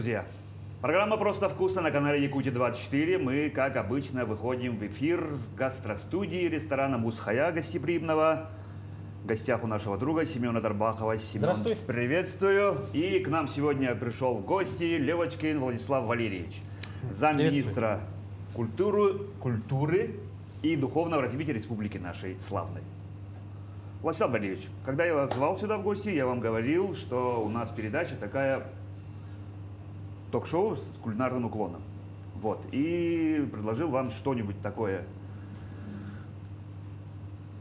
Друзья, программа «Просто вкусно» на канале Якутия-24. Мы, как обычно, выходим в эфир с гастростудии ресторана «Мусхая» гостеприимного. В гостях у нашего друга Семена Дарбахова. Семен, Здравствуй. Приветствую. И к нам сегодня пришел в гости Левочкин Владислав Валерьевич, замминистра культуры и духовного развития республики нашей славной. Владислав Валерьевич, когда я вас звал сюда в гости, я вам говорил, что у нас передача такая ток-шоу с кулинарным уклоном. Вот. И предложил вам что-нибудь такое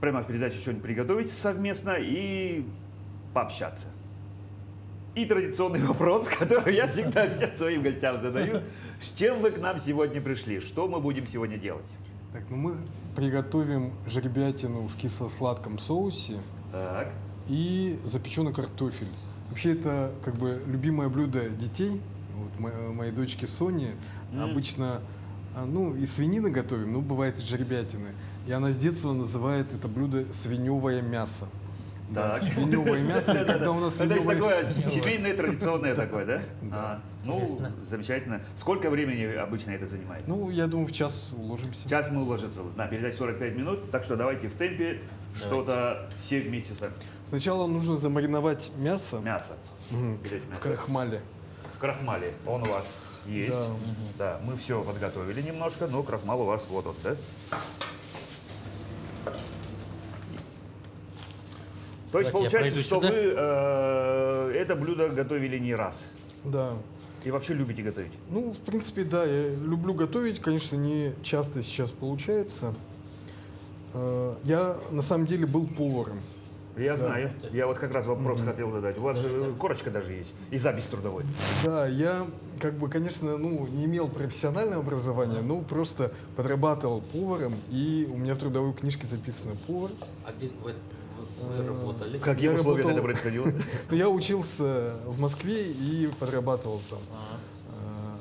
прямо в передаче что-нибудь приготовить совместно и пообщаться. И традиционный вопрос, который я всегда всем своим гостям задаю. С чем вы к нам сегодня пришли? Что мы будем сегодня делать? Так, ну мы приготовим жеребятину в кисло-сладком соусе Так. и запеченный картофель. Вообще это как бы любимое блюдо детей. Вот моей дочки Сони обычно, ну, и свинины готовим, ну, бывает и жеребятины. И она с детства называет это блюдо свиневое мясо. Да, Так. свиневое мясо. И когда у нас Это есть свиневое... такое семейное, традиционное такое, да? Да. Ну, Интересно. замечательно. Сколько времени обычно это занимает? Ну, я думаю, в час уложимся. Сейчас мы уложимся на передачу 45 минут, так что давайте в темпе что-то все вместе с Сначала нужно замариновать мясо мясо. Взять в мясо. крахмале. В крахмале. Он у вас есть. Да. Да, мы все подготовили немножко, но крахмал у вас вот он, да? То есть Так, я получается, пройду что сюда. вы это блюдо готовили не раз. Да. И вообще любите готовить. Ну, в принципе, да, я люблю готовить, конечно, не часто сейчас получается. Я на самом деле был поваром. Я знаю. Я вот как раз вопрос хотел задать. У вас же корочка даже есть. И запись трудовой. Да, я как бы, конечно, ну, не имел профессионального образования, но просто подрабатывал поваром, и у меня в трудовой книжке записано повар. А где вы работали? В каких Я условиях это работал- происходило? Ну, я учился в Москве и подрабатывал там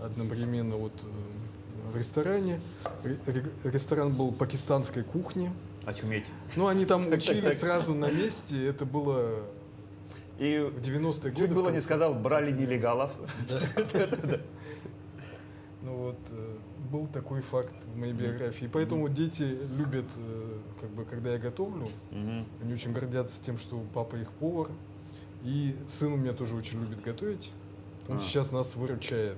одновременно вот в ресторане. Ресторан был пакистанской кухни. Очуметь. Ну, они там учили так. сразу на месте, это было И в 90-е годы. чуть было в не конце. сказал, брали нелегалов. Ну вот, был такой факт в моей биографии. Поэтому дети любят, как бы, когда я готовлю, они очень гордятся тем, что папа их повар. И сын у меня тоже очень любит готовить. Он сейчас нас выручает.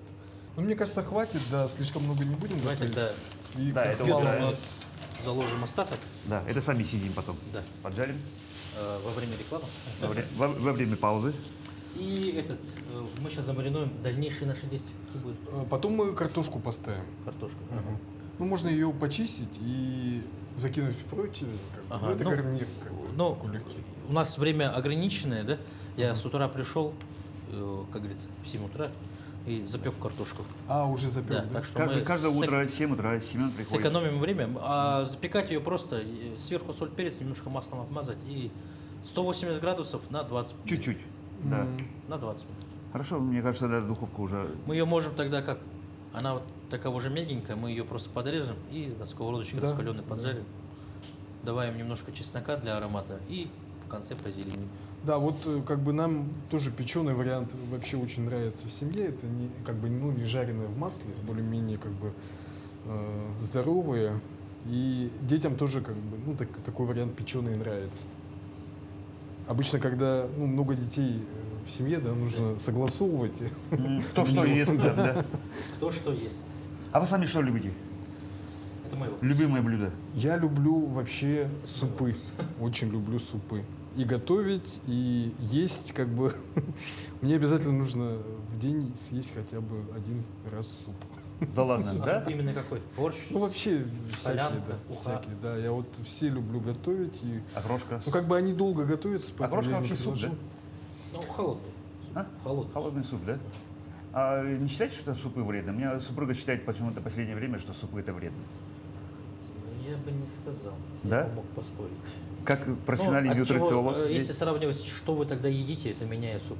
Ну, мне кажется, хватит, да, слишком много не будем Давайте готовить. тогда И Да, это мало уже- у нас. заложим остаток Да, это сами сидим потом. Да. Поджарим во время рекламы. во время паузы. И мы сейчас замаринуем дальнейшие наши действия. Какие будут? Потом мы картошку поставим. Картошку. Ну, можно ее почистить и закинуть в противень. Как бы. Ага, Ну, это ну, гарнир. Как бы, Ну, такой легкий. у нас время ограниченное, да? Я с утра пришел, как говорится, в 7 утра и запек картошку. А, уже запек, Да, да? так что Каждое мы утро, 7 утра, Семен приходит. сэкономим время. А запекать ее просто сверху соль, перец, немножко маслом обмазать и 180 градусов на 20 минут. Чуть-чуть. Да. На 20 минут. Хорошо, мне кажется, да, духовка уже... Мы ее можем тогда как? Она вот такая уже мягенькая, мы ее просто подрежем и на сковородочке Да. раскаленной поджарим. Добавим немножко чеснока для аромата и в конце позеленим. Да, вот как бы нам тоже печеный вариант вообще очень нравится в семье. Это не как бы ну, не жареное в масле, более-менее как бы здоровые. И детям тоже как бы ну, такой вариант печеный нравится. Обычно, когда ну, много детей в семье, да, нужно согласовывать. Кто что ест, да. Кто что есть. А вы сами что любите? Это мой вопрос. Любимое блюдо? Я люблю вообще супы. Очень люблю супы. И готовить, и есть, как бы. Мне обязательно нужно в день съесть хотя бы один раз суп. Да ладно, А да? суп именно какой? Борщ? Ну, вообще, всякие, Солянка, да. уха. Всякие, да. Я вот все люблю готовить. И, Окрошка. ну, как бы они долго готовятся, поэтому Окрошка я не вообще суп, предложу. Ну, холодный. А? Холодный. Холодный суп, да? А не считаете, что супы вредны? У меня супруга считает почему-то в последнее время, что супы это вредно. Я бы не сказал. Да? Я бы мог поспорить. Как профессиональный Ну, от чего, нутрициолог. если сравнивать, что вы тогда едите, заменяя суп?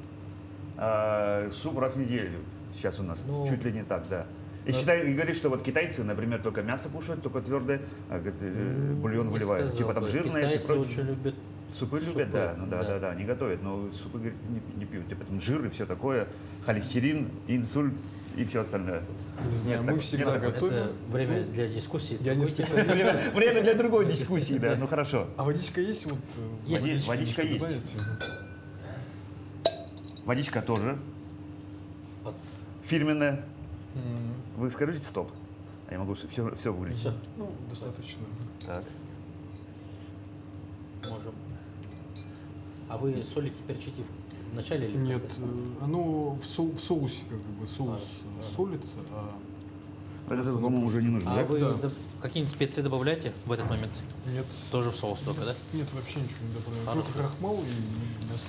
Суп раз в неделю сейчас у нас. Ну, Чуть ли не так, да. И считает, и говорит, что вот китайцы, например, только мясо кушают, только твердое, бульон Не выливают. сказал Типа там бы. жирное, Китайцы типа очень любят Супы любят, Супы, да, ну да, да. да, да, они готовят, но супы говорит, не пьют. И потом жир и все такое, холестерин, инсульт и все остальное. Не знаю, Нет, мы так- всегда нет, готовим. Это время для дискуссии. Я не Другой специалист. Время для другой дискуссии, да, ну хорошо. А водичка есть? Вот, Есть. Водичка есть. добавите? Водичка тоже Вот. фирменная. М, Вы скажите стоп, а я могу все вылить. Все, Ну, достаточно. Так. можем. А вы солите, перчите в начале или в Нет, конце? оно в соусе, как бы соус солится, а Это, по-моему, уже не нужно, А да? вы Да. какие-нибудь специи добавляете в этот момент? нет, Тоже в соус только, да? нет, вообще ничего не добавляю. Хорошо. Только крахмал и мясо.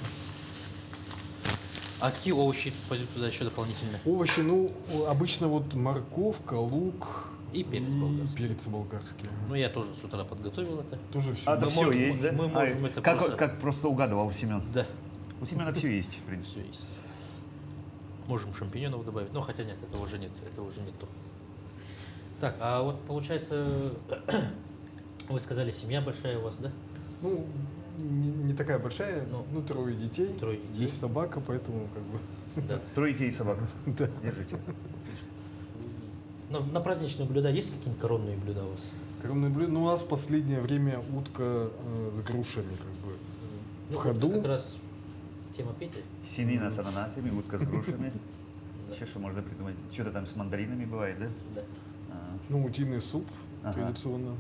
А какие овощи пойдут туда еще дополнительно? Овощи, ну, обычно вот морковка, лук И перец болгарский. перец болгарский. Ну, я тоже с утра подготовил это. Тоже все. А, да Мы все можем- есть, да? мы можем это как, просто- как просто угадывал Семен. Да, У Семена все есть, в принципе. все есть. Можем шампиньонов добавить. Но хотя нет, это уже нет, это уже не то. Так, а вот получается, вы сказали, семья большая у вас, да? Ну, не такая большая, Ну, ну, трое детей. трое детей. Есть собака, поэтому как бы, Да. Трое детей и собак. да. Держите. Но на праздничные блюда есть какие-нибудь коронные блюда у вас? Коронное блюдо. Ну, у нас в последнее время утка с грушами, как бы, в Ну, ходу. это как раз тема Пети. Свинина с ананасами, утка с грушами. Еще что можно придумать? Что-то там с мандаринами бывает, да? Да. А, Ну, утиный суп Ага. традиционно.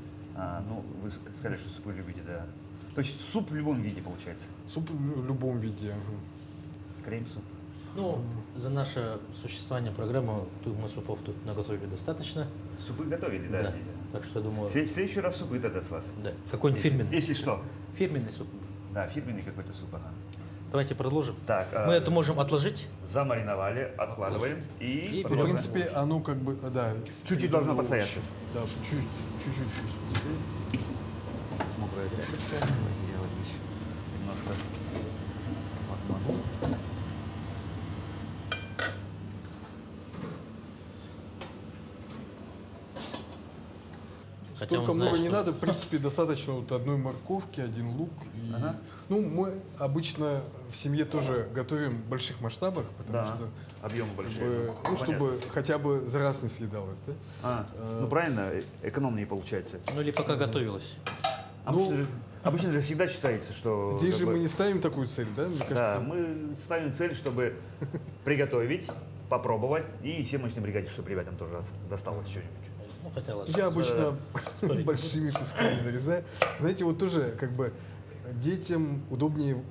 ну, вы сказали, что супы любите, да. То есть суп в любом виде получается. Суп в любом виде. ага. Крем-суп. Ну, за наше существование программы мы супов тут наготовили достаточно. Супы готовили, да? Да. здесь, да. Так что, думаю, В следующий раз супы тогда с вас. да. Какой-нибудь фирменный. Если что. Фирменный суп. Да, фирменный какой-то суп, ага. Давайте продолжим. Так, Мы это можем отложить. замариновали, откладываем и... И В берем. принципе, оно как бы, да. Чуть-чуть должно постояться. Да, чуть-чуть пусть постоит. Мокрая тряпочка. Я вот здесь немножко отмогу. Хотя Столько он много знает, не что- надо, в принципе, достаточно вот одной морковки, один лук. И... Ага. Ну, мы обычно в семье тоже готовим в больших масштабах, потому Да, что, объемы как большие. бы, ну, понятно. чтобы хотя бы за раз не съедалось, да? Ну правильно, экономнее получается. Ну или пока готовилась. Обычно же всегда считается, что... Здесь как же бы, мы не ставим такую цель, да? Мне Да, кажется, мы ставим цель, чтобы приготовить, попробовать, и всем мощной бригаде, чтобы ребятам тоже досталось что-нибудь. Ну хотя ладно. я обычно Спорить. большими кусками нарезаю. Знаете, вот тоже как бы детям удобнее,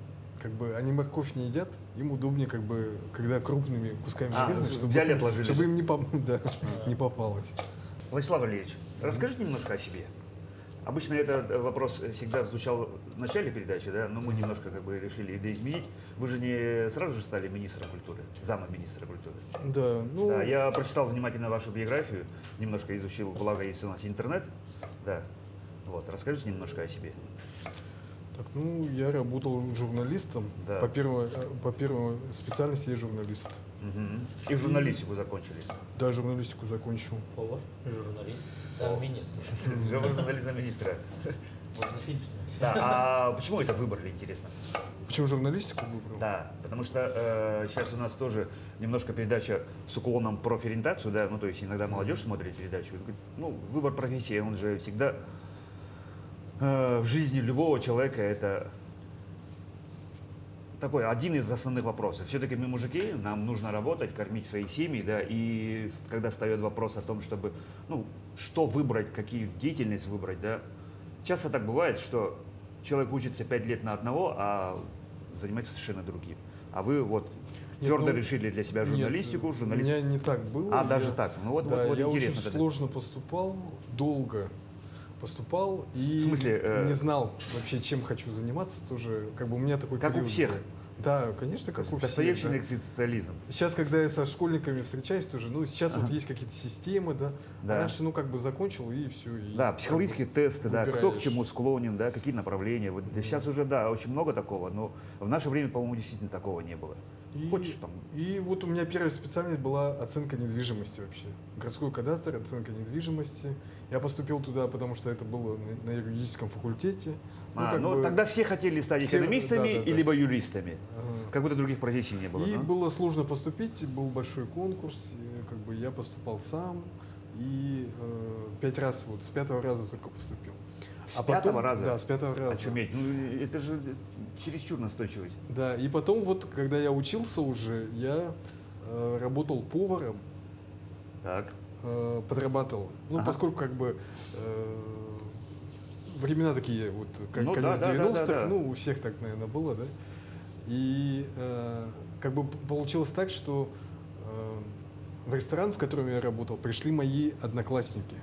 как бы они морковь не едят, им удобнее, как бы, когда крупными кусками нарезаны, взяли, отложили. чтобы им не, да, не попалось. Владислав Валерьевич, расскажите немножко о себе. Обычно этот вопрос всегда звучал в начале передачи, да, но мы немножко как бы решили видоизменить. Вы же не сразу же стали министром культуры, замминистра культуры. Да, ну, Да, я прочитал внимательно вашу биографию, немножко изучил, благо есть у нас интернет. Да. Вот, расскажите немножко о себе. так, ну, я работал журналистом. Да. По первой специальности я журналист. Мгм. И журналистику закончили. Да, журналистику закончил. Повар, журналист, замминистра. Журналист замминистра. Можно фильм снять. Да, а почему это выбрали, интересно? Почему журналистику выбрал? Да, потому что сейчас у нас тоже немножко передача с уклоном в профориентацию, да, ну то есть иногда молодежь смотрит передачу, и говорит, ну выбор профессии, он же всегда в жизни любого человека это такой один из основных вопросов. Все-таки мы мужики, нам нужно работать, кормить свои семьи, да, и когда встает вопрос о том, чтобы, ну, что выбрать, какие деятельность выбрать, да, часто так бывает, что человек учится 5 лет на одного, а занимается совершенно другим. А вы вот твердо ну, решили для себя Нет, журналистику, у журналистику. меня не так было. А, даже так? Ну вот, да, вот я интересно очень тогда. сложно поступал, долго поступал и В смысле, не знал вообще, чем хочу заниматься. Тоже, как бы у меня такой Как у период всех. был. Да, конечно, как у всех. Настоящий да. экзистенциализм. Сейчас, когда я со школьниками встречаюсь, тоже, ну, сейчас вот есть какие-то системы, да. Да. А раньше, ну, как бы закончил и все. И, Да, психологические тесты, да, кто к выбираешь. чему склонен, да, какие направления. Вот сейчас уже, да, очень много такого, но в наше время, по-моему, действительно такого не было. Хочешь там? И вот у меня первая специальность была оценка недвижимости вообще. Городской кадастр, оценка недвижимости. Я поступил туда, потому что это было на юридическом факультете. Тогда все хотели стать все- экономистами да. и либо юристами. Ага. Как будто других профессий не было. И да? было сложно поступить, был большой конкурс, и, как бы я поступал сам, и 5 раз, вот с 5-го раза только поступил. С пятого раза? Да, с 5-го раза. Очуметь. Ну, это же чересчур настойчивость. Да, и потом вот, когда я учился уже, я работал поваром, Так. подрабатывал. Ну, Ага. поскольку как бы времена такие, вот Ну, конец да, 90-х, да. ну, у всех так, наверное, было, да. И как бы получилось так, что в ресторан, в котором я работал, пришли мои одноклассники,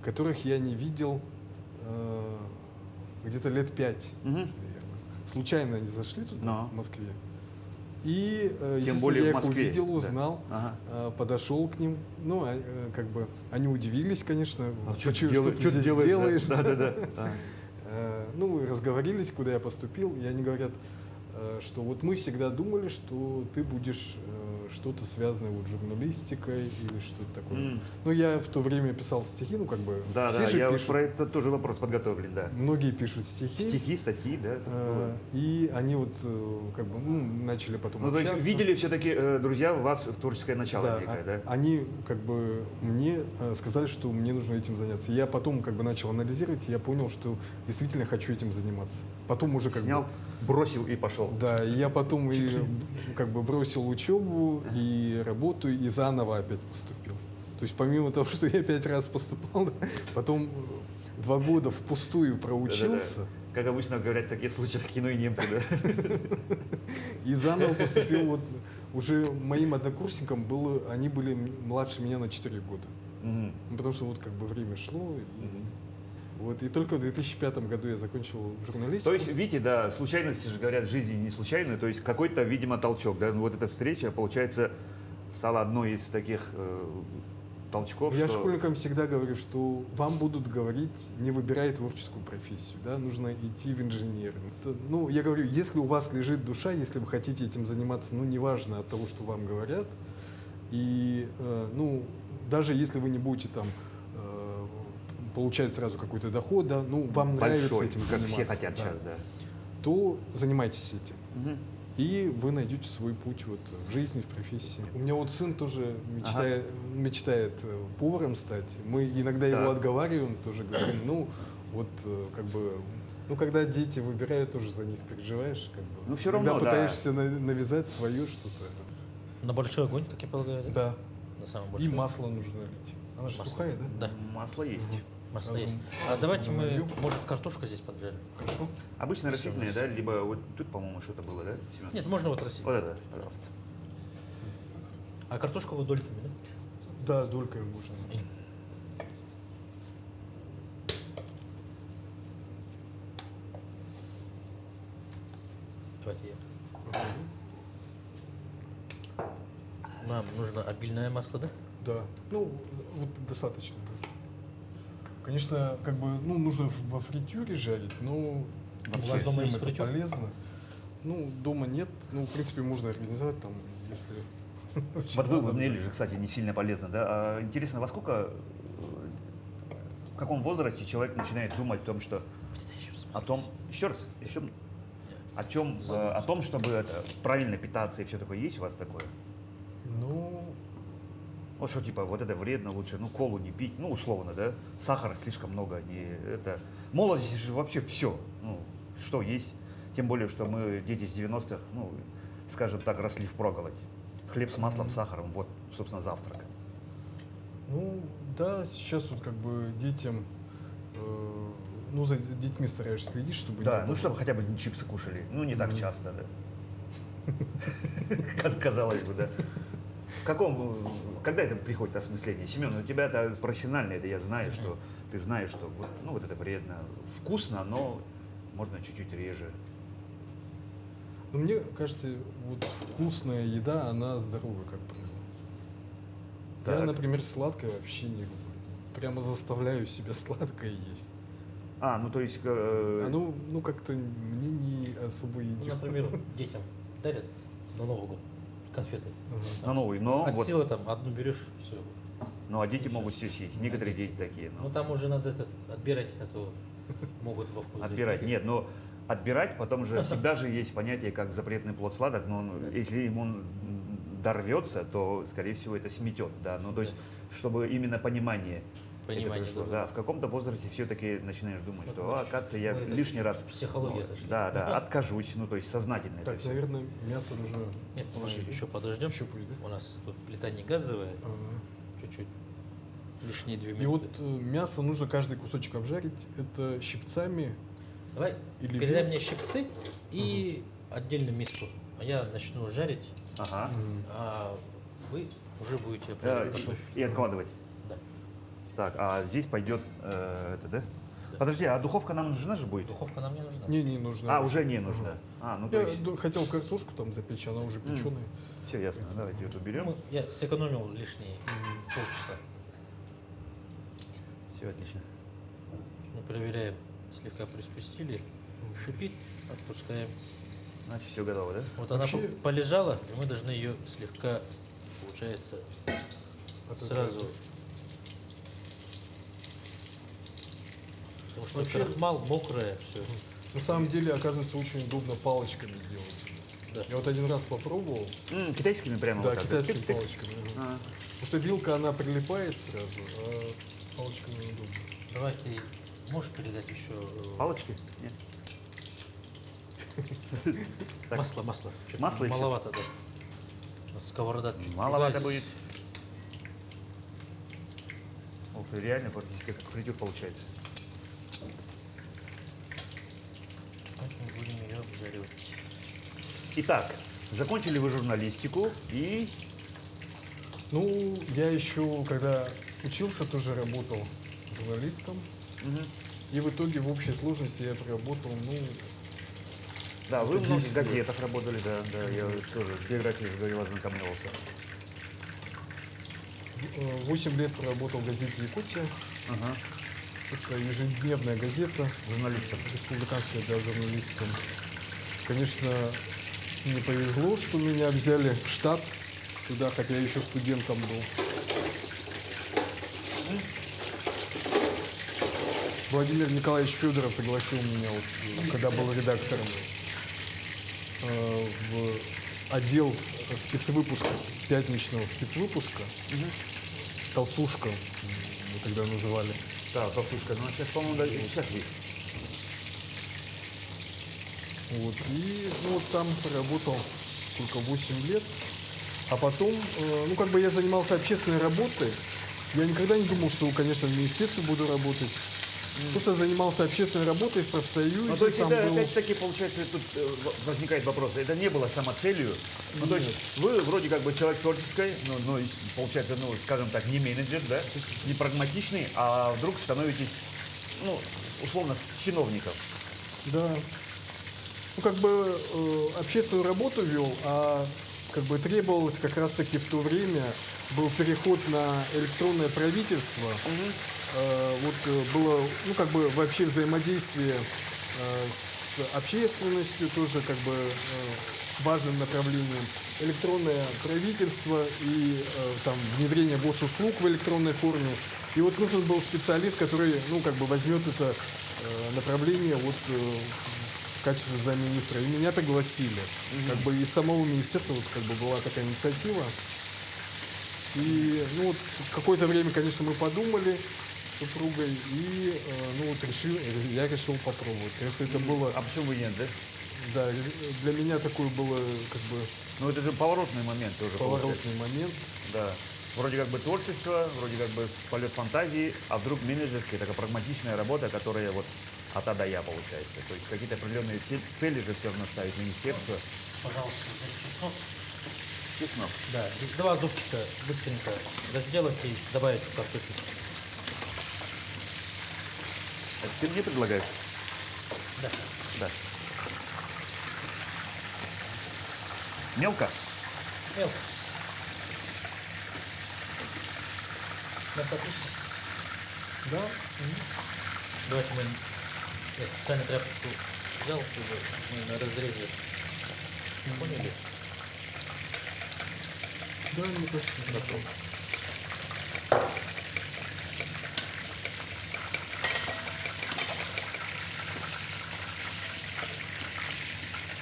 которых я не видел где-то лет 5, Мгм. наверное. Случайно они зашли туда, Но. в Москве. И, естественно, более в я их Москве, увидел, да. узнал, Ага. подошел к ним. Ну, как бы они удивились, конечно, Чё что делаешь, ты здесь да? делаешь. Да. Ну, и разговорились, куда я поступил, и они говорят, что вот мы всегда думали, что ты будешь что-то связанное вот с журналистикой или что-то такое. М. Ну, я в то время писал стихи, ну, как бы Да, все да, же я вот пишут, про это тоже вопрос подготовлен, да. многие пишут стихи. Стихи, статьи, да. это было. И они вот как бы начали потом Ну, то общаться. есть видели все-таки, друзья, у вас творческое начало Да, некое, да? они как бы мне сказали, что мне нужно этим заняться. Я потом как бы начал анализировать, и я понял, что действительно хочу этим заниматься. Потом уже как Снял, бы... бросил и пошел. Да, и я потом и как бы бросил учебу и работу, и заново опять поступил. То есть помимо того, что я 5 раз поступал, да, потом 2 года впустую проучился, Да-да-да. Как обычно говорят, такие случаи в кино и немцы, да? и заново поступил вот уже моим однокурсникам было, они были младше меня на 4 года. Мгм. Ну, потому что вот как бы время шло, и, Мгм. вот, и только в 2005 году я закончил журналистику. То есть, видите, да, случайности же, говорят, в жизни не случайны, то есть какой-то, видимо, толчок, да, ну вот эта встреча, получается, стала одной из таких толчков, Я что... школьникам всегда говорю, что вам будут говорить, не выбирай творческую профессию, да, нужно идти в инженеры. Ну, я говорю, если у вас лежит душа, если вы хотите этим заниматься, ну, неважно от того, что вам говорят, и, ну, даже если вы не будете там получать сразу какой-то доход, да, ну, вам нравится Большой, этим как заниматься, все хотят да, сейчас, да. то занимайтесь этим. Мгм. И вы найдете свой путь вот в жизни, в профессии. У меня вот сын тоже мечтает поваром стать. Мы иногда его Так. отговариваем, тоже говорим, ну вот как бы, ну когда дети выбирают, тоже за них переживаешь, как бы. Ну, всё Когда равно, да. пытаешься навязать свое что-то. На большой огонь, как я полагаю, да? Да. На самом И большой. масло нужно лить. Она же Масло. сухая, да? Да, Масло есть. масло Сразу есть. А сразу давайте мы, налью. может, картошку здесь поджарим? Хорошо. Обычно Если у растительное, нас- да, либо вот тут, по-моему, что-то было, да, Семен? Нет, можно вот растить. Вот это, пожалуйста. А картошку вот дольками, да? Да, дольками можно. Давайте я. Нам нужно обильное масло, да? Да. Ну, вот достаточно. Да. Конечно, как бы, ну, нужно во фритюре жарить, но У не вас совсем дома есть это фритюр? полезно. Ну, дома нет. Ну, в принципе, можно организовать там, если... очень Вот вы надо. мне же, кстати, не сильно полезно, да? А интересно, во сколько, в каком возрасте человек начинает думать о том, что о том, еще раз, о чем, о том, чтобы это, правильно питаться и все такое, есть у вас такое? Ну, Вот что типа, вот это вредно, лучше, ну, колу не пить, ну, условно, да? Сахара слишком много, не это. Молодость же вообще все, ну, что есть. Тем более, что мы дети с 90-х, ну, скажем так, росли впроголодь. Хлеб с маслом, сахаром, вот, собственно, завтрак. ну, да, сейчас вот как бы детям, ну, за детьми стараешься следить, чтобы Да, не ну было. чтобы хотя бы чипсы кушали. Ну, не так часто, да. Казалось бы, да. В каком, когда это приходит осмысление? Семен, у тебя это профессионально, это я знаю, что ты знаешь, что вот, ну, вот это вредно. Вкусно, но можно чуть-чуть реже. Но мне кажется, вот вкусная еда, она здоровая, как правило. Я, Так. например, сладкое вообще не люблю. Прямо заставляю себя сладкое есть. А, ну то есть... Оно, ну, как-то мне не особо Ну, идет. например, детям дарят на Новый год. конфеты. на новый. Но От вот, силы там одну берешь, все. ну а дети могут все съесть. Некоторые дети такие. Ну там уже надо отбирать, а то могут во вкус Отбирать. зайти. Нет, но отбирать, потом же всегда же есть понятие, как запретный плод сладок, но если ему дорвется, то, скорее всего, это сметет, да. Ну, то есть, чтобы именно понимание Понимание это пришло, должно да. быть. В каком-то возрасте все-таки начинаешь думать, Вот, что, значит, оказывается, я ну, это лишний раз, психология дошли. да, откажусь, ну, то есть, сознательно это Так, всё. наверное, мясо нужно Нет, мы положить. еще подождем. Еще будет, да? У нас тут плита не газовая, Ага. чуть-чуть. Лишние 2 И минуты. вот мясо нужно каждый кусочек обжарить. Это щипцами. Давай, или передай вил- мне щипцы и отдельно миску. А я начну жарить, Ага. а вы уже будете И, обжаривать. и откладывать. Да. Так, а здесь пойдет это, да? Да. Подожди, а духовка нам нужна же будет? Духовка нам не нужна. Не нужно. А, уже не нужна. А, ну то Я есть, хотел картошку там запечь, она уже печеная. все ясно. Давайте эту берем. Ну, я сэкономил лишние полчаса. Все отлично. Мы проверяем, слегка приспустили, шипит, отпускаем. Значит, все готово, да? Вот она Вообще- полежала, и мы должны ее слегка, получается, сразу. Потому что Вообще- крахмал мокрое, все. На самом деле, оказывается, очень удобно палочками делать. Да. Я вот один раз попробовал. Китайскими прямо Да, вот так, китайскими Тык-тык. палочками. ага. А, Потому что вилка, она прилипает сразу, а палочками неудобно. Давай ты можешь передать еще Палочки? Нет. Так. масло. Чё-то Масло еще? маловато, да. У нас сковорода чуть Маловато пригладилась. будет. Ух, ты, реально практически как фритюр получается. Вот мы будем ее обжаривать. Итак, закончили вы журналистику и... Ну, я еще, когда учился, тоже работал журналистом. И в итоге, в общей сложности, я проработал, ну, Да, вы в Это многих 10 лет. газетах работали, да, я тоже с биографией говорил, ознакомливался. 8 лет проработал в газете «Якутия». Ага. Это ежедневная газета, Журналистом. республиканская, да, журналистом. Конечно, не повезло, что меня взяли в штат туда, хотя я еще студентом был. Владимир Николаевич Федоров пригласил меня, вот, когда был редактором, в отдел спецвыпуска, пятничного спецвыпуска. Толстушка мы тогда называли. Да, толстушка, ну сейчас, по-моему, да, сейчас есть. Вот, и ну, вот там проработал сколько, 8 лет. А потом, ну как бы я занимался общественной работой. Я никогда не думал, что, конечно, в министерстве буду работать. Просто занимался общественной работой в профсоюзе. Ну, то есть там это был- опять-таки, получается, тут возникает вопрос, это не было самоцелью. Ну, то есть вы вроде как бы человек творческий, ну, и получается, ну, скажем так, не менеджер, да, не прагматичный, а вдруг становитесь, ну, условно, чиновником. Да. Ну, как бы общественную работу вел, а как бы требовалось как раз-таки в то время был переход на электронное правительство. Вот было, ну, как бы вообще взаимодействие с общественностью тоже как бы важным направлением. Электронное правительство и там внедрение госуслуг в электронной форме. И вот нужен был специалист, который, ну, как бы возьмет это направление вот в качестве замминистра. И меня пригласили. Как бы из самого министерства вот как бы была такая инициатива. И ну вот какое-то время, конечно, мы подумали с супругой и ну вот я решил попробовать. Если это было, А почему бы нет, да? да, для меня такое было как бы Ну, это же поворотный момент тоже. получается. поворотный момент. Да. Вроде как бы творчество, вроде как бы полет фантазии, а вдруг менеджерская, такая прагматичная работа, которая вот от А до Я получается. То есть какие-то определенные цели же все равно ставит министерство. Пожалуйста, здесь чеснок. Чеснок. Да, и 2 зубчика быстренько разделать и добавить в картофель. Это ты мне предлагаешь? Да. Да. Мелко? Мелко. Мясо отлично. Да. Давайте я специально тряпочку взял, чтобы мы на разрезе поняли. Да, мне кажется, готово.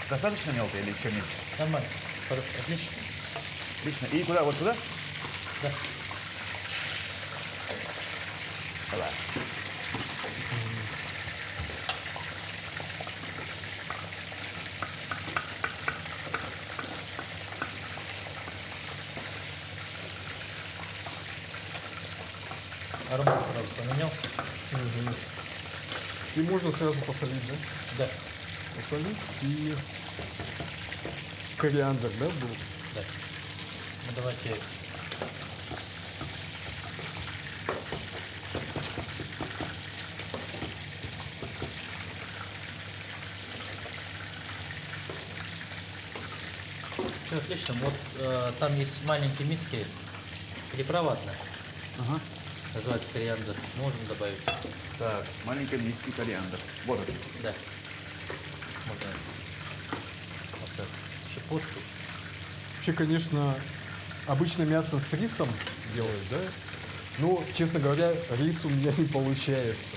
Достаточно мелко или еще мельче? Нормально. Хорошо, отлично. Отлично. И куда? Вот сюда? Да. Давай. Аромат сразу поменялся. И можно сразу посолить, да? Да, Посолить и кориандр, да, был? да. Ну, давайте. Все отлично. Вот там есть маленькие миски приправа одна. Ага. Называется кориандр. Можем добавить. Так, маленький миски кориандр. Вот он. Да. Можно вот так. Щепотку. Вообще, конечно, обычно мясо с рисом делают, да? Но, честно говоря, рис у меня не получается.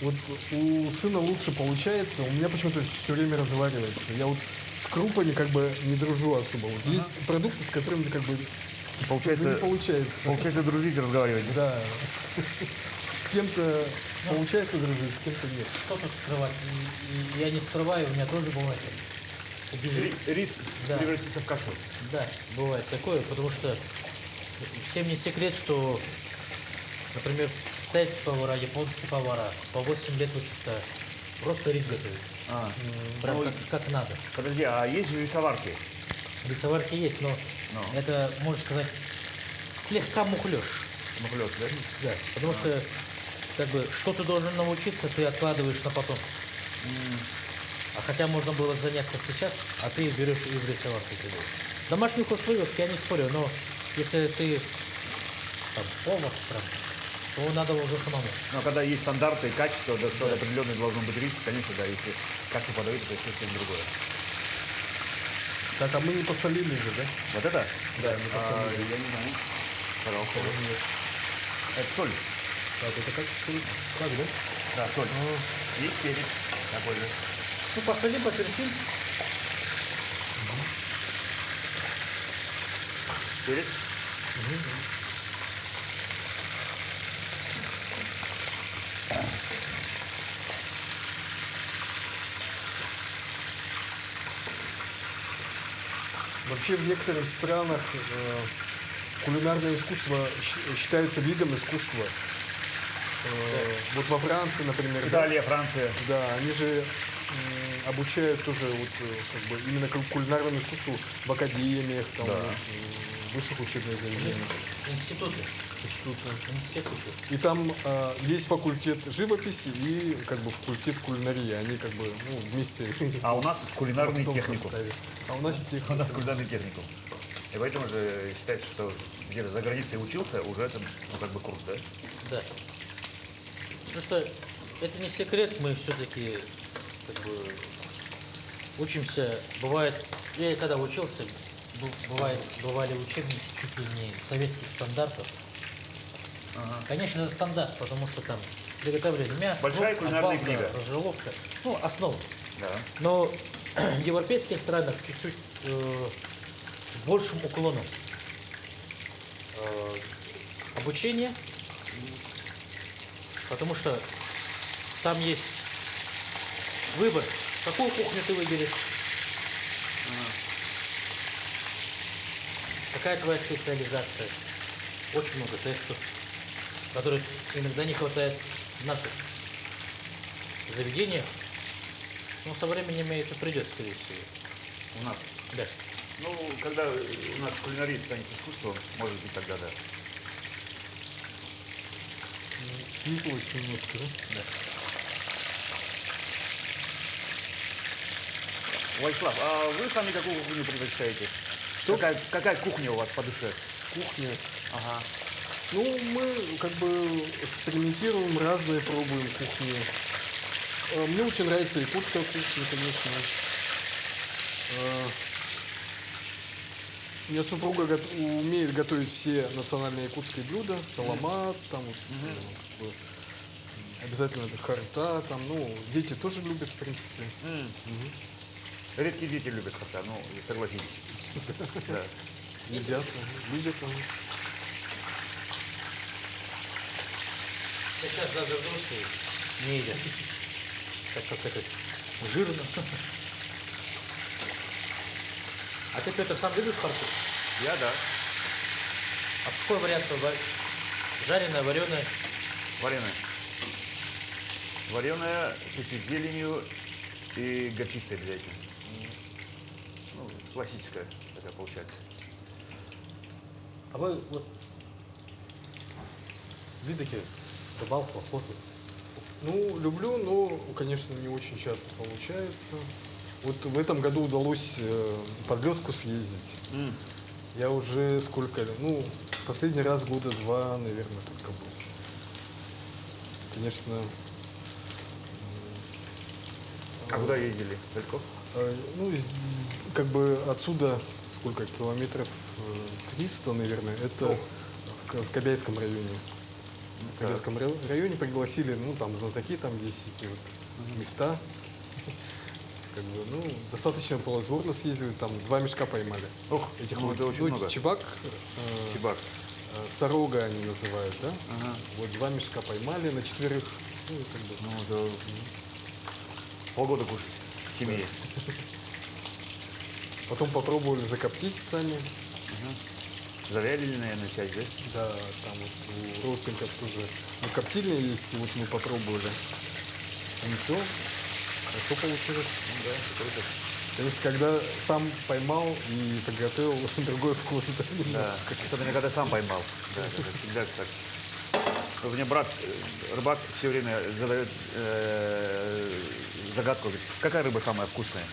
Вот у сына лучше получается, у меня почему-то все время разваривается. Я вот с крупами как бы не дружу особо. Вот есть продукты, с которыми как бы Получается, не получается. получается дружить и разговаривать. Да. С кем-то получается дружить, с кем-то нет. Что тут скрывать? И я не скрываю, у меня тоже бывает. Рис Да. превратится в кашу. Да, бывает такое, потому что всем не секрет, что, например, китайские повара, японские повара по 8 лет учатся просто рис готовить. А, Прям ну, как надо. подожди, а есть же рисоварки? Рисоварки есть, но это, можно сказать, слегка мухлёж. Мухлёд, да? Да, потому что как бы что ты должен научиться, ты откладываешь на потом. А хотя можно было заняться сейчас, а ты берешь и в рисоварку делаешь. В домашних условиях я не спорю, но если ты там, повар, прям, то надо уже самому. Но когда есть стандарты качества, да, что определенный должен быть рис, конечно, да, если кашу подают, это совсем другое. Так, а мы не посолили же, да? Вот это? Да, не посолили. Я не знаю. Пожалуйста. Это соль. Так, это как? Как, да? Да, соль. Есть перец такой же. Ну, посолим, поперчим. Перец. Вообще в некоторых странах кулинарное искусство считается видом искусства. Вот во Франции, например, да, Италия, Франция. да, они же обучают тоже вот, как бы именно кулинарному искусству в академиях, там, Да. вот, в высших учебных заведениях. Институты. Институты. Институты. И там есть факультет живописи и как бы факультет кулинарии. Они как бы ну, вместе. А у нас кулинарный в одном техникум. составе. А у нас У нас кулинарный техникум. И поэтому же считается, что где-то за границей учился, уже это ну, как бы круто, да? Да. Потому что это не секрет, мы все-таки как бы учимся. Бывает, я когда учился, бывали учебники чуть ли не советских стандартов. Конечно, это стандарт, потому что там приготовление мяса, Большая кулинарная книга. разжеловка, ну, основа. Да. Но в европейских странах чуть-чуть с большим уклоном обучение, потому что там есть выбор, какую кухню ты выберешь, какая твоя специализация. Очень много тестов, которых иногда не хватает в наших заведениях. Но со временем это придет, скорее всего. У нас. Да. Ну, когда у нас кулинария станет искусством, может быть, тогда да. снизилось немножко, да? Да. Владислав, а вы сами какую кухню предпочитаете? Что? Какая кухня у вас по душе? Кухня. Ага. Ну, мы как бы экспериментируем, разные пробуем кухни. Мне очень нравится якутская кухня, конечно. У меня супруга умеет готовить все национальные якутские блюда, саламат, там вот, как бы, обязательно это харта, там, ну, дети тоже любят, в принципе. Редкие дети любят харта, ну, согласитесь. Да. Едят, любят. Сейчас даже взрослые не едят, так как это жирно. А ты, Петр, сам любишь харту? Я, да. А какой вариация? Жареная, вареная? Вареная. Вареная, чуть-чуть с зеленью и горчицей обязательно. Ну, классическая такая получается. А вы вот видите рыбалку, охоту? Ну, люблю, но, конечно, не очень часто получается. Вот в этом году удалось под лёдку съездить. Я уже сколько, ну, последний раз года 2, наверное, только был. Конечно, А куда ездили? Далеко? ну, как бы отсюда сколько километров? 300, наверное. Это в Кобяйском районе. В Кобяйском районе пригласили, ну, там знатоки, там есть такие вот места. Как бы, ну, достаточно полозорно съездили, там 2 мешка поймали. Ох, Этих ну, вот, это очень ну, много. чебак, Чебак. сорога они называют, да? Ага. Вот 2 мешка поймали на 4, ну, как бы. Ну, да. Полгода кушать в семье. Потом попробовали закоптить сами. Завялили, наверное, часть, да? Да, там вот у родственников тоже ну, коптильня есть, и вот мы попробовали. И ничего, хорошо получилось. Ну да, круто. Конечно, когда сам поймал и приготовил, другой вкус. Да, особенно когда сам поймал. Да, это всегда так. Вот у меня брат, рыбак, все время задает загадку, говорит, какая рыба самая вкусная?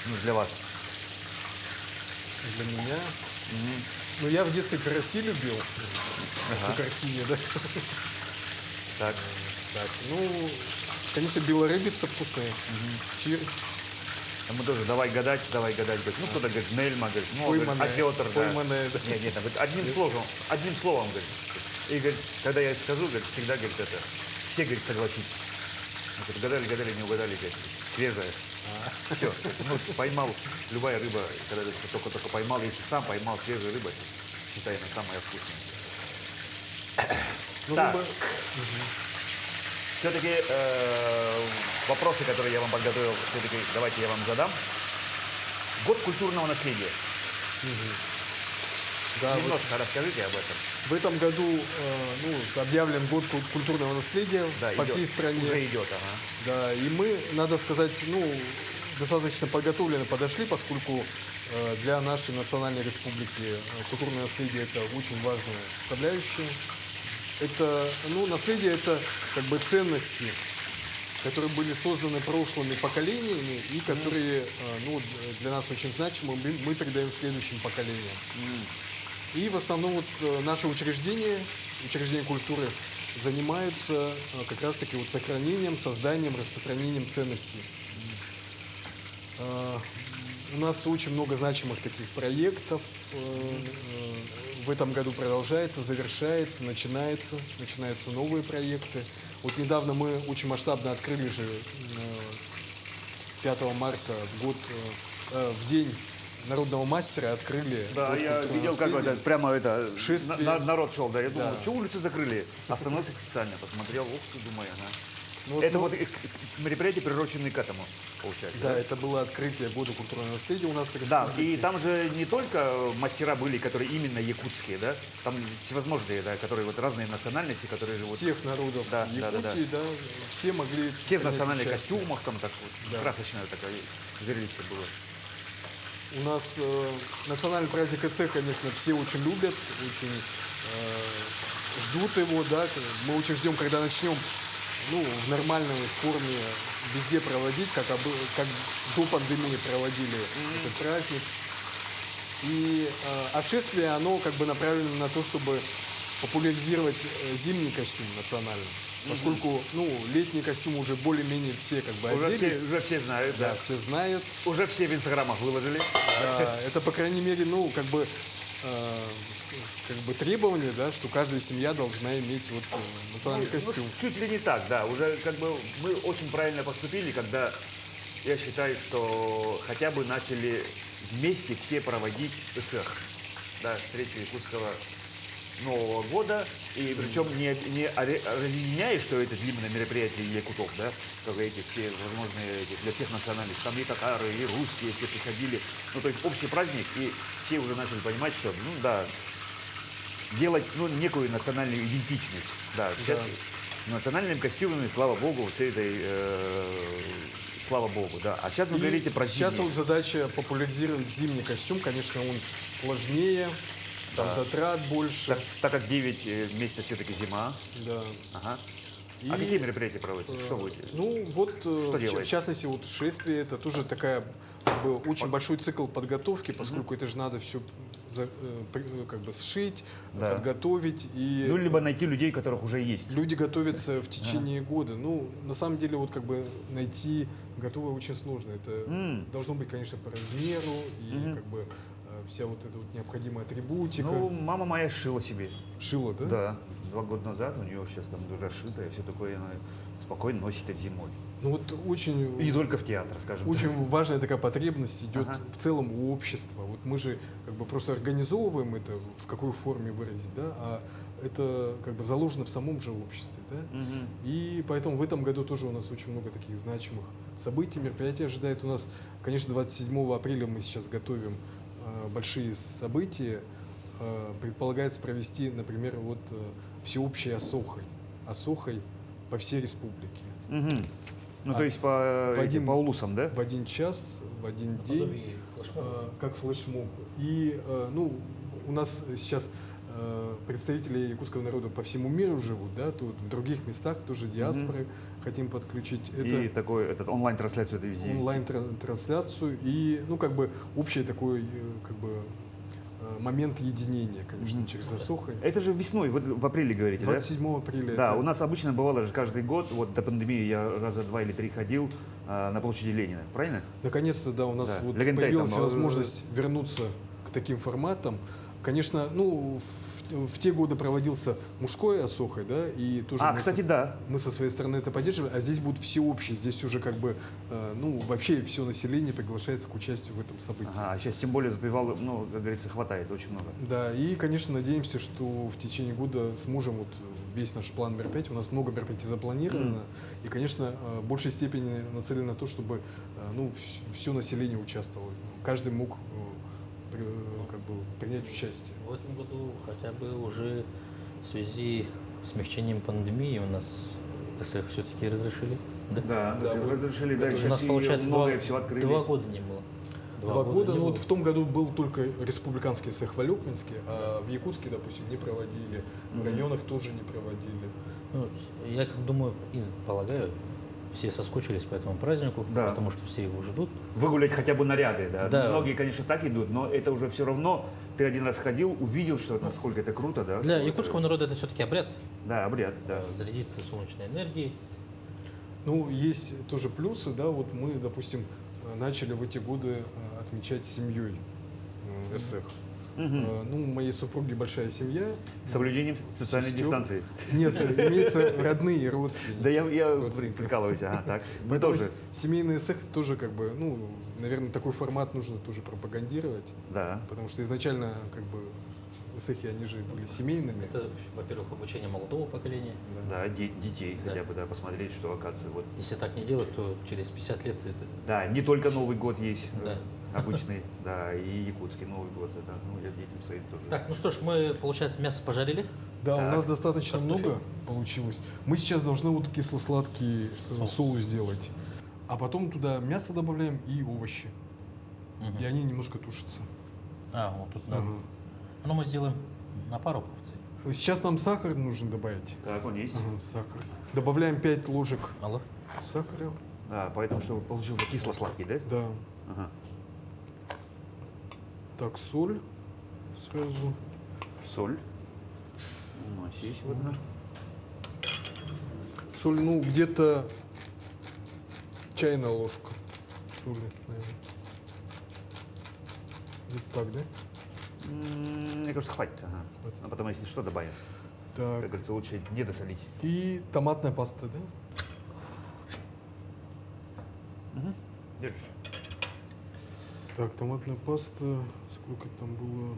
Ну, для вас. Для меня. Ну, я в детстве караси любил. По картине, да. Так. Так, ну, конечно, белорыбица вкусная. Чир. А мы тоже давай гадать, говорит. Ну, кто-то говорит, Нельма, говорит, ну, Пойманная. осетр, да. Пойманная, да. Нет, говорит, одним словом, говорит. И, говорит, когда я скажу, говорит, всегда, говорит, это, все, говорит, согласитесь. Мы гадали, не угадали, говорит, свежая. Все, ну, поймал, любая рыба, когда ты только поймал, если сам поймал свежую рыбу, считай, она самая вкусная. Ну, Так. рыба- Все-таки вопросы, которые я вам подготовил, все-таки давайте я вам задам. Год культурного наследия. да, вот Немножко расскажите об этом. в этом году ну, объявлен год культурного наследия Да, по идет. всей стране. Уже идет, ага. Да, и мы, надо сказать, ну, достаточно подготовленно подошли, поскольку для нашей национальной республики культурное наследие – это очень важная составляющая. Это, ну, наследие – это как бы ценности, которые были созданы прошлыми поколениями и которые, ну, для нас очень значимы, мы передаем следующим поколениям. И в основном вот наши учреждения культуры занимаются как раз-таки вот сохранением, созданием, распространением ценностей. У нас очень много значимых таких проектов. В этом году продолжается, завершается, начинаются новые проекты. Вот недавно мы очень масштабно открыли же 5 марта в день народного мастера открыли. Да, год я культурного видел, как наследия. это, прямо это, Шествие. народ шел, да, я думал, Да. что улицу закрыли? Остановился специально, посмотрел, ух ты, думаю, ага. Ну, Это ну, вот мероприятие, приуроченное к этому, получается. Да, это было открытие года культурного наследия у нас в Да, республике. и там же не только мастера были, которые именно якутские, да, там всевозможные, да, которые вот разные национальности, которые живут. Всех народов Да, Якутии, да. да, все могли Все в принять национальных участие. костюмах, там так вот, Да. красочное такое зрелище было. У нас национальный праздник ЭСЭ, конечно, все очень любят, очень ждут его, да. Мы очень ждем, когда начнем, ну, в нормальной форме везде проводить, как до пандемии проводили этот праздник. И шествие, оно как бы направлено на то, чтобы популяризировать зимний костюм национальный. Поскольку, ну, летний костюм уже более-менее все как бы оделись. Уже все знают, Да, да. все знают. Уже все в инстаграмах выложили. Да, это, по крайней мере, ну, как бы требование, да, что каждая семья должна иметь вот национальный костюм. Чуть ли не так, да. Уже как бы мы очень правильно поступили, когда я считаю, что хотя бы начали вместе все проводить СЭХ, да, встречу якутского Нового года, и причем не разъединяя, что это длинное мероприятие якутов, да, как эти все возможные для всех национальностей, там и татары, и русские все приходили, ну то есть общий праздник, и все уже начали понимать, что, ну да, делать, ну, некую национальную идентичность, да, сейчас национальными костюмами, слава богу, всей этой, слава богу, да, а сейчас вы И говорите про сейчас зимний. вот задача популяризировать зимний костюм, конечно, он сложнее, там затрат больше. Так как 9 месяцев все-таки зима, Да. ага. И, А какие мероприятия проводите? Что будете? Ну, вот, в делаете? частности, вот шествие, это тоже такая, как бы, очень большой цикл подготовки, поскольку это же надо все как бы сшить, Да. подготовить. И Ну, либо найти людей, которых уже есть. люди готовятся в течение года. Ну, на самом деле, вот как бы найти готовое очень сложно. Это должно быть, конечно, по размеру и как бы вся вот эта вот необходимая атрибутика. Ну, мама моя шила себе. Шила, да? Да. 2 года назад у нее сейчас там уже шито, и все такое, она спокойно носит это зимой. Ну вот И не только в театр, скажем так. очень важная такая потребность идет Ага. в целом у общества. Вот мы же как бы просто организовываем это, в какой форме выразить, да, а это как бы заложено в самом же обществе, да. И поэтому в этом году тоже у нас очень много таких значимых событий, мероприятий ожидает. У нас, конечно, 27 апреля мы сейчас готовим большие события. Предполагается провести, например, вот всеобщей осохой по всей республике. Мгм. Ну, то есть в один- по улусам, да? В один час, в один день, Наподобие флешмоба. как флешмоб. И ну, у нас сейчас представители якутского народа по всему миру живут, да, тут в других местах тоже диаспоры хотим подключить. И Это такой онлайн-трансляцию это везде. есть. онлайн-трансляцию и, ну, как бы общий такой, как бы момент единения, конечно, через осохой. Это же весной, вот в апреле говорите, 27 апреля. да? Да, это- у нас обычно бывало же каждый год, вот до пандемии я раза 2 или 3 ходил на площади Ленина, правильно? Наконец-то, да, у нас Да. вот Легендай появилась там, возможность вернуться к таким форматам. Конечно, ну, в те годы проводился мужской осохой, да, и тоже А, мы, кстати, да. мы со своей стороны это поддерживали, а здесь будет всеобщий, здесь уже как бы, ну, вообще все население приглашается к участию в этом событии. Ага, сейчас тем более запивал, ну, как говорится, хватает очень много. Да, и, конечно, надеемся, что в течение года сможем вот весь наш план мероприятий, у нас много мероприятий запланировано, и, конечно, в большей степени нацелено на то, чтобы, ну, все население участвовало, каждый мог как бы принять участие. В этом году хотя бы уже в связи с смягчением пандемии у нас СЭХ все-таки разрешили. Да? Да, уже мы- разрешили, да, это У нас сейчас получается многое все открыли. 2 года не было. 2 года, не ну было. вот в том году был только республиканский СЭХ в Алекминске, а в Якутске, допустим, не проводили, в районах тоже не проводили. Ну, я как думаю и полагаю, все соскучились по этому празднику, Да. потому что все его ждут. Выгулять хотя бы наряды, да. Да. Многие, конечно, так идут, но это уже все равно. Ты один раз ходил, увидел, что насколько это круто, да. Для что якутского это- народа это все-таки обряд. Да, обряд, да. Зарядиться солнечной энергией. Ну, есть тоже плюсы, да, вот мы, допустим, начали в эти годы отмечать с семьей СЭХ. Ну, у моей супруги большая семья. С соблюдением социальной Сестер. дистанции. Нет, имеется родные и родственники. Да я Родственники. прикалываюсь, ага, так. Мы Поэтому тоже, семейный СЭХ тоже как бы, ну, наверное, такой формат нужно тоже пропагандировать, да. потому что изначально как бы СЭХи, они же были семейными. Это, во-первых, обучение молодого поколения. Да, детей Да. хотя бы, да, посмотреть, что оказывается, вот. Если так не делать, то через 50 лет это... Да, не только Новый год есть, Да. обычный, да, и якутский Новый год, это, ну, я детям своим тоже. Так, ну что ж, мы, получается, мясо пожарили. Да, Так. у нас достаточно Картофель. много получилось. Мы сейчас должны вот кисло-сладкий соус сделать. А потом туда мясо добавляем и овощи. И они немножко тушатся. А, вот тут, да. Ага. Ну, мы сделаем на пару порций. Сейчас нам сахар нужно добавить. Так, он есть. Ага, сахар. Добавляем 5 ложек Алло. сахара. Да, поэтому, чтобы получился кисло-сладкий, да? Да. Ага. Так, соль сразу. Соль. Здесь вот она. Соль, ну, где-то чайная ложка соли, наверное. Где-то так, да? Мне кажется, хватит. Ага. Хватит. А потом, если что, добавим. Как Так. говорится, лучше не досолить. И томатная паста, да? Держишь. Так, томатная паста, сколько там было?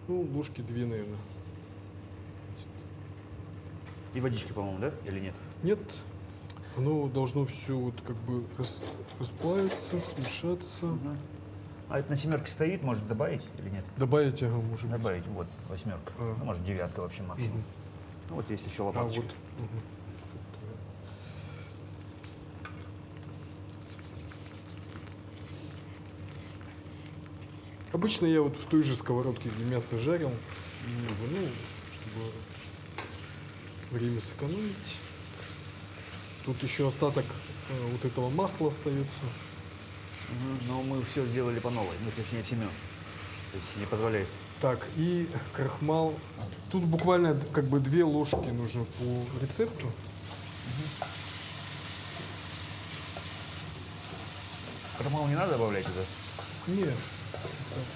Ну, ложки 2, наверное. И водички, по-моему, да? Или нет? Нет, оно должно все вот как бы расплавиться, смешаться. А это на семерке стоит, может добавить или нет? Добавить, ага, может быть. Добавить, вот, восьмерка. А. Ну, может, девятка вообще максимум. Мгм. Ну, вот есть еще А лопаточка. вот. Мгм. Обычно я вот в той же сковородке, где мясо жарил, ну, чтобы время сэкономить. Тут еще остаток вот этого масла остается. Но мы все сделали по новой, ну, точнее, Семен. То есть не позволяет. Так, и крахмал. Тут буквально как бы 2 ложки нужно по рецепту. Крахмал не надо добавлять туда? Нет, достаточно.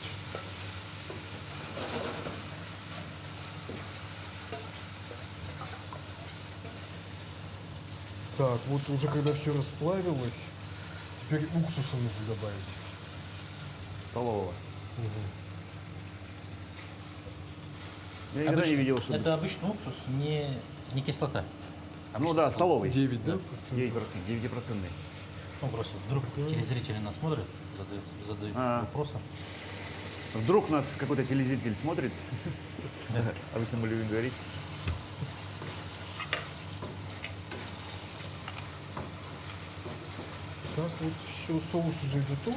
Так, вот уже когда все расплавилось, теперь уксуса нужно добавить. Столового. Я никогда не видел, что... Это обычный уксус, не кислота. Ну да, столовый. 9, да? 9%, 9%. Ну, просто вдруг телезрители нас смотрят, задают вопросы. Вдруг нас какой-то телезритель смотрит. Обычно мы любим говорить. Так, вот все, соус уже готов.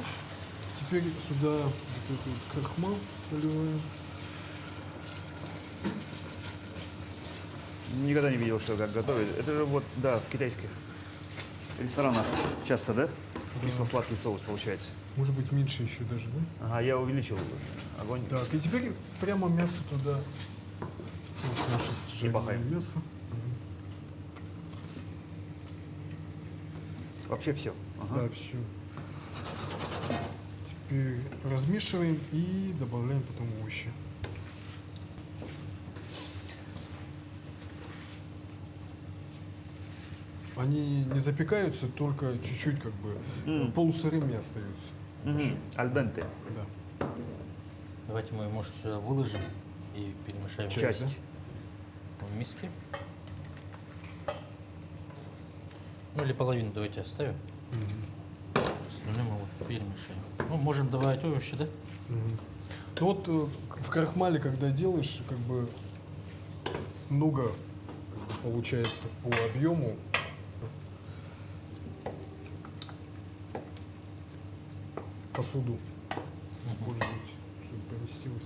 Теперь сюда вот этот вот крахмал заливаем. Никогда не видел, что как готовят. Это же вот, да, в китайских ресторанах часто, да? Кисло-сладкий соус получается. Может быть, меньше еще даже, да? Ага, я увеличил огонь. Так, и теперь прямо мясо туда. Вот наше сжаренное бахаем. мясо. Вообще все. Да, все. Теперь размешиваем и добавляем потом овощи. Они не запекаются, только чуть-чуть как бы полусырыми остаются. Альденте. Да. Давайте мы, может, сюда выложим и перемешаем Часть. в миске. Ну или половину давайте оставим. Остальное мы вот перемешаем. Ну, можем добавить овощи, да? Ну вот в крахмале, когда делаешь, как бы много получается по объему. Посуду использовать, чтобы поместилось.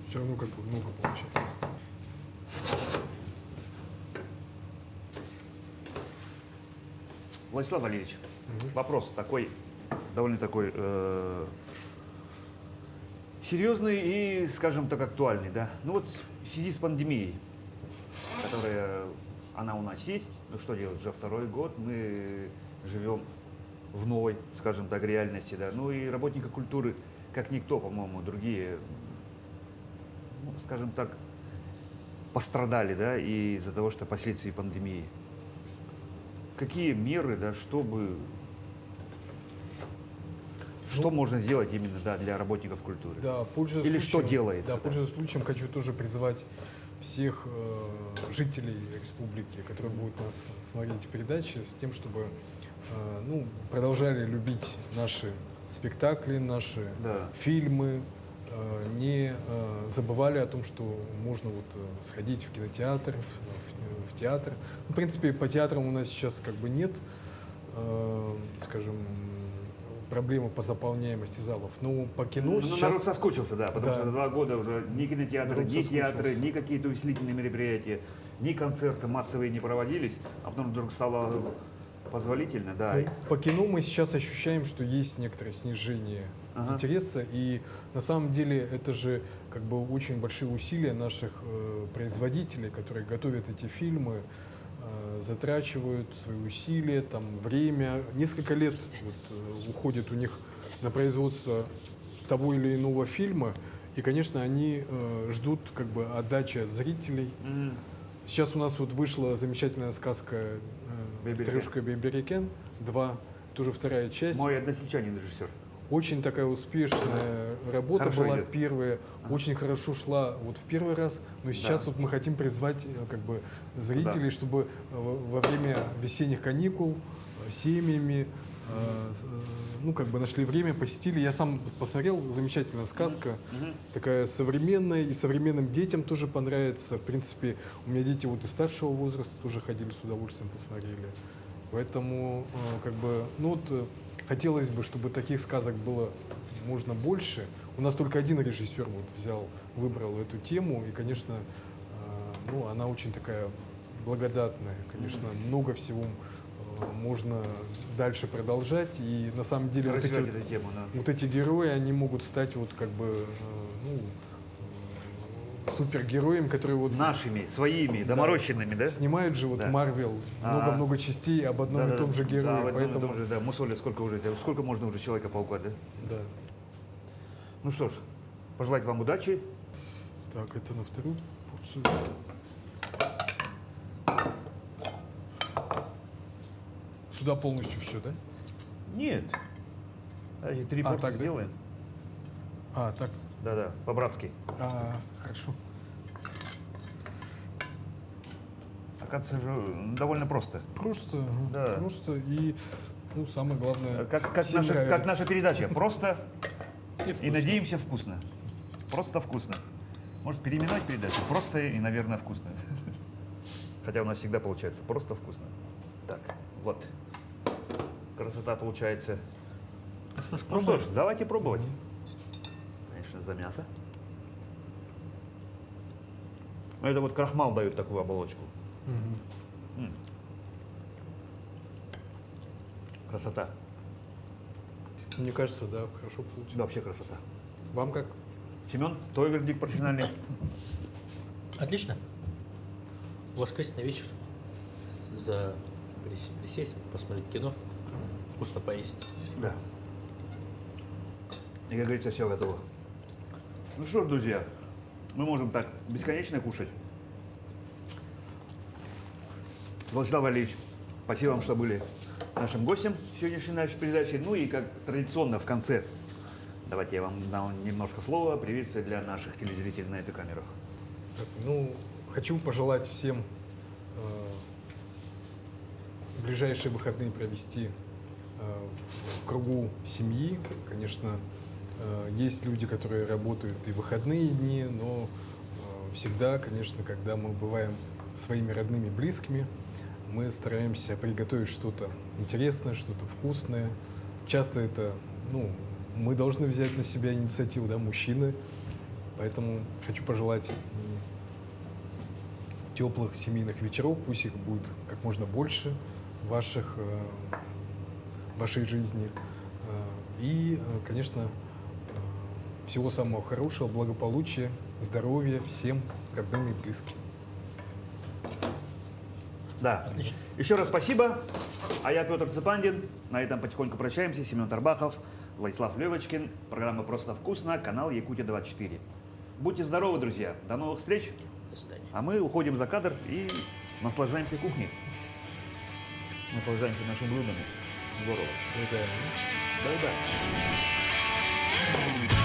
Все равно как бы много получается. Владислав Валерьевич, вопрос такой, довольно такой серьезный и, скажем так, актуальный, да? Ну вот в связи с пандемией, которая, она у нас есть, ну что делать, уже 2-й год мы живем в новой, скажем так, реальности, да? Ну и работники культуры, как никто, по-моему, другие, ну, скажем так, пострадали, да, из-за того, что последствия пандемии. Какие меры, да, чтобы... Что можно сделать именно, да, для работников культуры? Да, пользуясь Или случаем, что делается, Да, да? пользуясь случаем, хочу тоже призвать всех жителей республики, которые будут нас смотреть в передаче, с тем, чтобы ну, продолжали любить наши спектакли, наши Да. фильмы, не забывали о том, что можно вот сходить в кинотеатр, в театр. Ну, в принципе, по театрам у нас сейчас как бы нет, скажем, проблемы по заполняемости залов. Но по кино Ну, сейчас... народ соскучился, да, потому Да. что за 2 года уже ни кинотеатры, Народ ни театры, соскучился. ни какие-то увеселительные мероприятия, ни концерты массовые не проводились, а потом вдруг стало позволительно, да. Ну, по кино мы сейчас ощущаем, что есть некоторое снижение интереса, и на самом деле это же как бы очень большие усилия наших производителей, которые готовят эти фильмы, затрачивают свои усилия, там, время. Несколько лет вот, уходит у них на производство того или иного фильма, и, конечно, они ждут как бы отдачи от зрителей. Сейчас у нас вот вышла замечательная сказка «Старушка Беберикен 2», тоже вторая часть. Мой односельчанин режиссер. Очень такая успешная работа Хорошо была идет. первая, очень хорошо шла вот в первый раз, но сейчас Да. вот мы хотим призвать как бы зрителей, чтобы во время весенних каникул семьями ну как бы нашли время, посетили. Я сам посмотрел, замечательная сказка, такая современная, и современным детям тоже понравится. В принципе, у меня дети вот из старшего возраста тоже ходили с удовольствием, посмотрели. Поэтому как бы, ну вот хотелось бы, чтобы таких сказок было можно больше. У нас только один режиссер вот выбрал эту тему, и, конечно, ну, она очень такая благодатная. Конечно, много всего можно дальше продолжать, и на самом деле вот Развивать эту тему, да. вот эти герои, они могут стать вот как бы супергероем, которые вот Нашими, своими, доморощенными, да? снимают же вот Да. Марвел много-много частей об одном и том же герое, Да, в одном и поэтому том же, да. Мусоли, сколько можно уже Человека-паука, да? да. Ну что ж, пожелать вам удачи. Так, это на вторую порцию. Сюда полностью все, да? Нет. Эти 3 А, порции так, да? сделаем. А, так, Да-да, по-братски. хорошо. Оказывается, же довольно просто. Просто, Да. просто и, ну, самое главное, Как всем наша, нравится. как наша передача. Просто И и вкусно. надеемся вкусно. Просто вкусно. Может переименовать передачу? Просто и, наверное, вкусно. Хотя у нас всегда получается просто вкусно. Так, вот. Красота получается. Ну что ж, Ну что пробуем. ж, давайте пробовать. Конечно, за мясо. Это вот крахмал дает такую оболочку. М. Красота. Мне кажется, да, хорошо получилось. Да, вообще красота. Вам как? Семен, твой вердикт профессиональный. Отлично. Воскресный вечер. Присесть, посмотреть кино, вкусно поесть. Да. И, как говорится, все готово. Ну что ж, друзья, мы можем так бесконечно кушать. Владислав Валерьевич, спасибо вам, что были нашим гостем сегодняшней нашей передачи. Ну и, как традиционно, в конце, давайте я вам дам немножко слова, приветствия для наших телезрителей на эту камеру. Так, ну, хочу пожелать всем ближайшие выходные провести в кругу семьи. Конечно, есть люди, которые работают и выходные дни, но всегда, конечно, когда мы бываем своими родными, близкими, мы стараемся приготовить что-то интересное, что-то вкусное. Часто это, ну, мы должны взять на себя инициативу, да, мужчины. Поэтому хочу пожелать теплых семейных вечеров, пусть их будет как можно больше в вашей жизни. И, конечно, всего самого хорошего, благополучия, здоровья всем родным и близким. Да. Отлично. Еще раз спасибо. А я Петр Цепандин. На этом потихоньку прощаемся. Семен Тарбахов, Владислав Левочкин. Программа «Просто вкусно», канал Якутия-24. Будьте здоровы, друзья. До новых встреч. До свидания. А мы уходим за кадр и наслаждаемся кухней. Наслаждаемся нашими блюдами. Здорово. Да-да. Да-да.